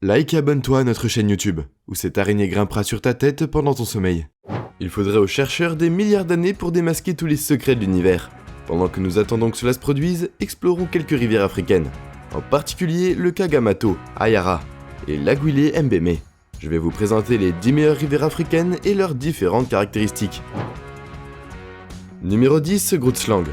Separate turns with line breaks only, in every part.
Like et abonne-toi à notre chaîne YouTube, où cette araignée grimpera sur ta tête pendant ton sommeil. Il faudrait aux chercheurs des milliards d'années pour démasquer tous les secrets de l'univers. Pendant que nous attendons que cela se produise, explorons quelques rivières africaines. En particulier le Kagamato, Ayara, et l'Aguilé Mbémé. Je vais vous présenter les 10 meilleures rivières africaines et leurs différentes caractéristiques. Numéro 10, Grutslang.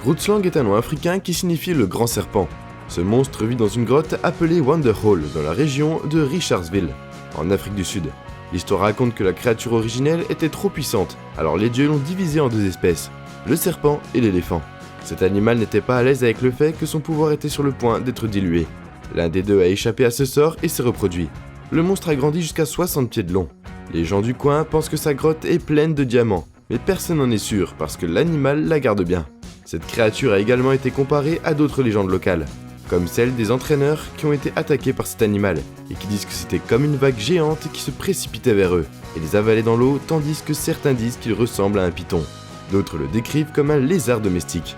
Grutslang est un nom africain qui signifie le grand serpent. Ce monstre vit dans une grotte appelée Wonderhole dans la région de Richardsville, en Afrique du Sud. L'histoire raconte que la créature originelle était trop puissante, alors les dieux l'ont divisé en deux espèces, le serpent et l'éléphant. Cet animal n'était pas à l'aise avec le fait que son pouvoir était sur le point d'être dilué. L'un des deux a échappé à ce sort et s'est reproduit. Le monstre a grandi jusqu'à 60 pieds de long. Les gens du coin pensent que sa grotte est pleine de diamants, mais personne n'en est sûr parce que l'animal la garde bien. Cette créature a également été comparée à d'autres légendes locales, comme celle des entraîneurs qui ont été attaqués par cet animal et qui disent que c'était comme une vague géante qui se précipitait vers eux et les avalait dans l'eau, tandis que certains disent qu'il ressemble à un python. D'autres le décrivent comme un lézard domestique.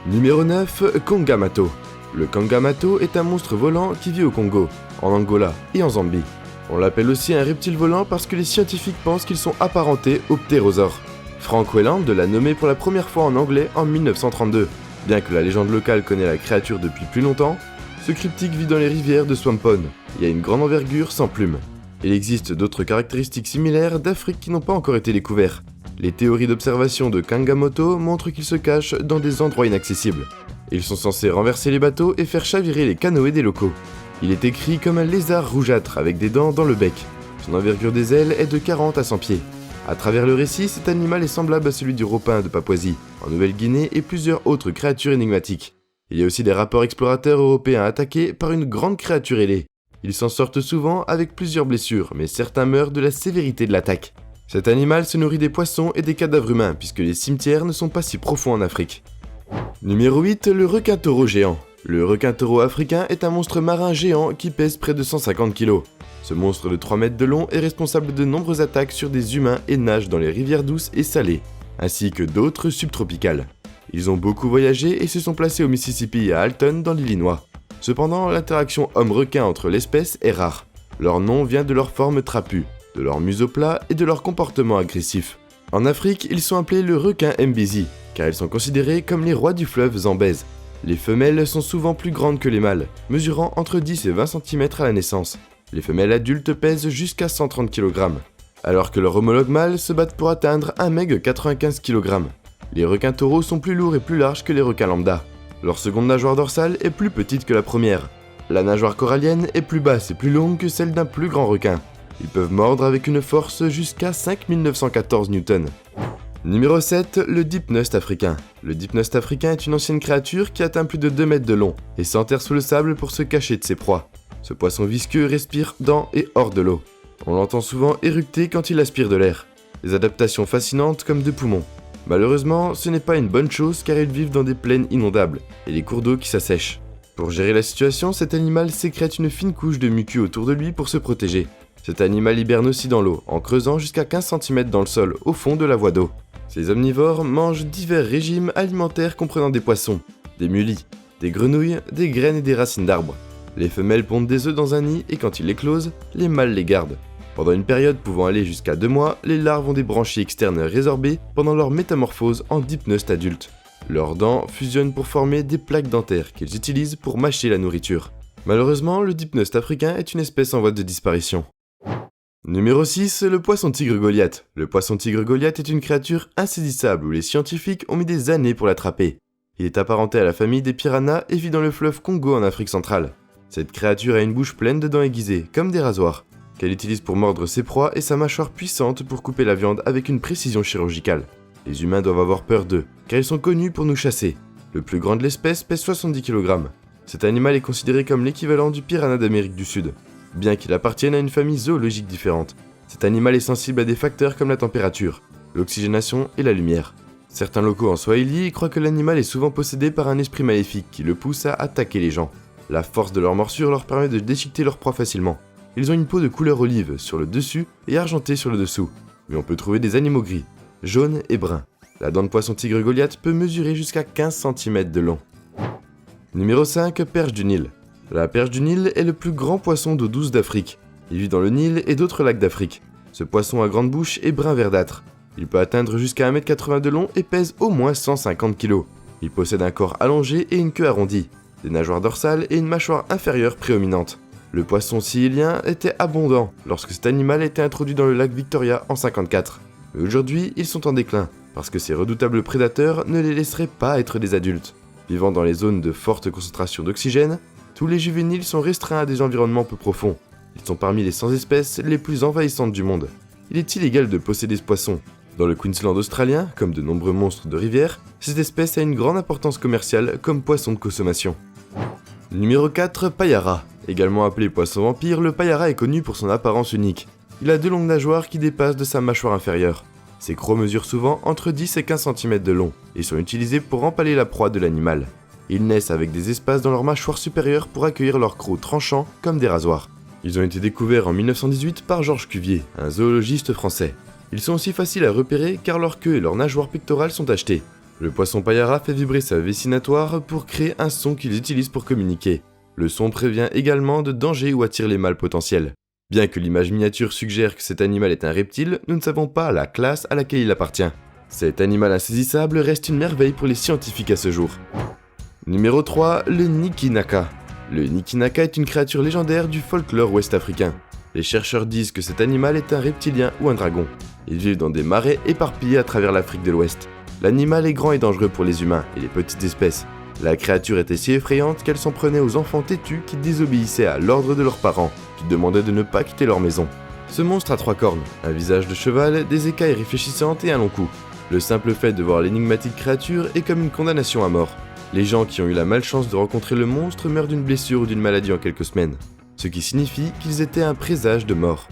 Numéro 9, Kangamato. Le Kangamato est un monstre volant qui vit au Congo, en Angola et en Zambie. On l'appelle aussi un reptile volant parce que les scientifiques pensent qu'ils sont apparentés aux ptérosaures. Frank Whelan l'a nommé pour la première fois en anglais en 1932. Bien que la légende locale connaît la créature depuis plus longtemps, ce cryptique vit dans les rivières de Swampon et a une grande envergure sans plumes. Il existe d'autres caractéristiques similaires d'Afrique qui n'ont pas encore été découvertes. Les théories d'observation de Kangamato montrent qu'il se cache dans des endroits inaccessibles. Ils sont censés renverser les bateaux et faire chavirer les canoës des locaux. Il est écrit comme un lézard rougeâtre avec des dents dans le bec. Son envergure des ailes est de 40 à 100 pieds. À travers le récit, cet animal est semblable à celui du ropin de Papouasie, en Nouvelle-Guinée et plusieurs autres créatures énigmatiques. Il y a aussi des rapports explorateurs européens attaqués par une grande créature ailée. Ils s'en sortent souvent avec plusieurs blessures, mais certains meurent de la sévérité de l'attaque. Cet animal se nourrit des poissons et des cadavres humains, puisque les cimetières ne sont pas si profonds en Afrique. Numéro 8, le requin-taureau géant. Le requin-taureau africain est un monstre marin géant qui pèse près de 150 kg. Ce monstre de 3 mètres de long est responsable de nombreuses attaques sur des humains et nage dans les rivières douces et salées, ainsi que d'autres subtropicales. Ils ont beaucoup voyagé et se sont placés au Mississippi et à Alton dans l'Illinois. Cependant, l'interaction homme-requin entre l'espèce est rare. Leur nom vient de leur forme trapue, de leur museau plat et de leur comportement agressif. En Afrique, ils sont appelés le requin Mbezi, car ils sont considérés comme les rois du fleuve Zambèze. Les femelles sont souvent plus grandes que les mâles, mesurant entre 10 et 20 cm à la naissance. Les femelles adultes pèsent jusqu'à 130 kg, alors que leurs homologues mâles se battent pour atteindre un meg 95 kg. Les requins taureaux sont plus lourds et plus larges que les requins lambda. Leur seconde nageoire dorsale est plus petite que la première. La nageoire corallienne est plus basse et plus longue que celle d'un plus grand requin. Ils peuvent mordre avec une force jusqu'à 5914 N. Numéro 7, le dipnust africain. Le dipnust africain est une ancienne créature qui atteint plus de 2 mètres de long et s'enterre sous le sable pour se cacher de ses proies. Ce poisson visqueux respire dans et hors de l'eau. On l'entend souvent éructer quand il aspire de l'air. Des adaptations fascinantes comme de poumons. Malheureusement, ce n'est pas une bonne chose car ils vivent dans des plaines inondables et les cours d'eau qui s'assèchent. Pour gérer la situation, cet animal sécrète une fine couche de muqueux autour de lui pour se protéger. Cet animal hiberne aussi dans l'eau, en creusant jusqu'à 15 cm dans le sol, au fond de la voie d'eau. Ces omnivores mangent divers régimes alimentaires comprenant des poissons, des mulis, des grenouilles, des graines et des racines d'arbres. Les femelles pondent des œufs dans un nid et quand ils éclosent, les mâles les gardent. Pendant une période pouvant aller jusqu'à 2 mois, les larves ont des branchies externes résorbées pendant leur métamorphose en dipnust adulte. Leurs dents fusionnent pour former des plaques dentaires qu'ils utilisent pour mâcher la nourriture. Malheureusement, le dipnust africain est une espèce en voie de disparition. Numéro 6, le poisson-tigre Goliath. Le poisson-tigre Goliath est une créature insaisissable où les scientifiques ont mis des années pour l'attraper. Il est apparenté à la famille des piranhas et vit dans le fleuve Congo en Afrique centrale. Cette créature a une bouche pleine de dents aiguisées, comme des rasoirs, qu'elle utilise pour mordre ses proies et sa mâchoire puissante pour couper la viande avec une précision chirurgicale. Les humains doivent avoir peur d'eux, car ils sont connus pour nous chasser. Le plus grand de l'espèce pèse 70 kg. Cet animal est considéré comme l'équivalent du piranha d'Amérique du Sud, bien qu'il appartienne à une famille zoologique différente. Cet animal est sensible à des facteurs comme la température, l'oxygénation et la lumière. Certains locaux en Swahili croient que l'animal est souvent possédé par un esprit maléfique qui le pousse à attaquer les gens. La force de leur morsure leur permet de déchiqueter leur proie facilement. Ils ont une peau de couleur olive sur le dessus et argentée sur le dessous, mais on peut trouver des animaux gris, jaunes et bruns. La dent de poisson-tigre Goliath peut mesurer jusqu'à 15 cm de long. Numéro 5, perche du Nil. La perche du Nil est le plus grand poisson d'eau douce d'Afrique. Il vit dans le Nil et d'autres lacs d'Afrique. Ce poisson à grande bouche est brun verdâtre. Il peut atteindre jusqu'à 1,80 m de long et pèse au moins 150 kg. Il possède un corps allongé et une queue arrondie, des nageoires dorsales et une mâchoire inférieure prédominante. Le poisson sihélien était abondant lorsque cet animal a été introduit dans le lac Victoria en 1954. Mais aujourd'hui, ils sont en déclin, parce que ces redoutables prédateurs ne les laisseraient pas être des adultes. Vivant dans les zones de forte concentration d'oxygène, tous les juvéniles sont restreints à des environnements peu profonds. Ils sont parmi les 100 espèces les plus envahissantes du monde. Il est illégal de posséder ce poisson. Dans le Queensland australien, comme de nombreux monstres de rivière, cette espèce a une grande importance commerciale comme poisson de consommation. Numéro 4, Payara. Également appelé poisson vampire, le Payara est connu pour son apparence unique. Il a 2 longues nageoires qui dépassent de sa mâchoire inférieure. Ses crocs mesurent souvent entre 10 et 15 cm de long et sont utilisés pour empaler la proie de l'animal. Ils naissent avec des espaces dans leur mâchoire supérieure pour accueillir leurs crocs tranchants comme des rasoirs. Ils ont été découverts en 1918 par Georges Cuvier, un zoologiste français. Ils sont aussi faciles à repérer car leur queue et leurs nageoires pectorales sont tachetées. Le poisson Payara fait vibrer sa vessie natoire pour créer un son qu'ils utilisent pour communiquer. Le son prévient également de dangers ou attire les mâles potentiels. Bien que l'image miniature suggère que cet animal est un reptile, nous ne savons pas la classe à laquelle il appartient. Cet animal insaisissable reste une merveille pour les scientifiques à ce jour. Numéro 3, le Nikinaka. Le Nikinaka est une créature légendaire du folklore ouest-africain. Les chercheurs disent que cet animal est un reptilien ou un dragon. Ils vivent dans des marais éparpillés à travers l'Afrique de l'Ouest. L'animal est grand et dangereux pour les humains et les petites espèces. La créature était si effrayante qu'elle s'en prenait aux enfants têtus qui désobéissaient à l'ordre de leurs parents, qui demandaient de ne pas quitter leur maison. Ce monstre a 3 cornes, un visage de cheval, des écailles réfléchissantes et un long cou. Le simple fait de voir l'énigmatique créature est comme une condamnation à mort. Les gens qui ont eu la malchance de rencontrer le monstre meurent d'une blessure ou d'une maladie en quelques semaines, ce qui signifie qu'ils étaient un présage de mort.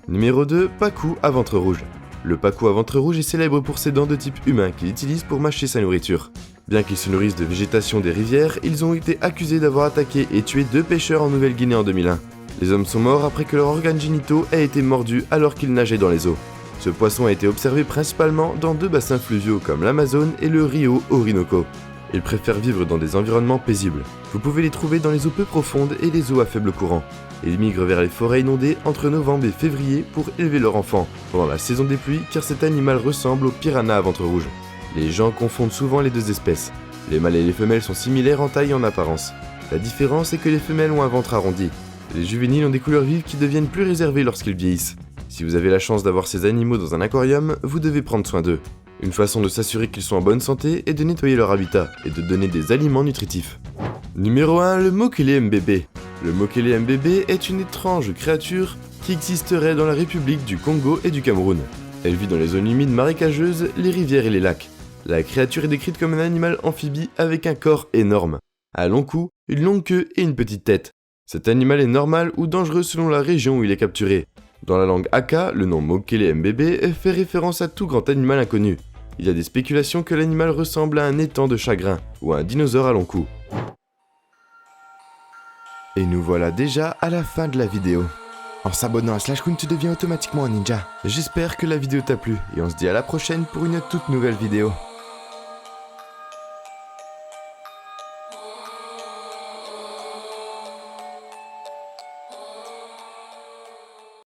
Numéro 2, Pacu à ventre rouge. Le Pacu à ventre rouge est célèbre pour ses dents de type humain qu'il utilise pour mâcher sa nourriture. Bien qu'ils se nourrissent de végétation des rivières, ils ont été accusés d'avoir attaqué et tué 2 pêcheurs en Nouvelle-Guinée en 2001. Les hommes sont morts après que leurs organes génitaux aient été mordus alors qu'ils nageaient dans les eaux. Ce poisson a été observé principalement dans 2 bassins fluviaux comme l'Amazone et le Rio Orinoco. Ils préfèrent vivre dans des environnements paisibles. Vous pouvez les trouver dans les eaux peu profondes et les eaux à faible courant. Ils migrent vers les forêts inondées entre novembre et février pour élever leurs enfants pendant la saison des pluies car cet animal ressemble au piranha à ventre rouge. Les gens confondent souvent les 2 espèces. Les mâles et les femelles sont similaires en taille et en apparence. La différence est que les femelles ont un ventre arrondi. Les juvéniles ont des couleurs vives qui deviennent plus réservées lorsqu'ils vieillissent. Si vous avez la chance d'avoir ces animaux dans un aquarium, vous devez prendre soin d'eux. Une façon de s'assurer qu'ils sont en bonne santé est de nettoyer leur habitat et de donner des aliments nutritifs. Numéro 1, le Mokele Mbebe. Le Mokele Mbebe est une étrange créature qui existerait dans la République du Congo et du Cameroun. Elle vit dans les zones humides marécageuses, les rivières et les lacs. La créature est décrite comme un animal amphibie avec un corps énorme, un long cou, une longue queue et une petite tête. Cet animal est normal ou dangereux selon la région où il est capturé. Dans la langue Aka, le nom Mokele Mbebe fait référence à tout grand animal inconnu. Il y a des spéculations que l'animal ressemble à un étang de chagrin ou à un dinosaure à long cou. Et nous voilà déjà à la fin de la vidéo. En s'abonnant à Slashcoon, tu deviens automatiquement un ninja. J'espère que la vidéo t'a plu et on se dit à la prochaine pour une toute nouvelle vidéo.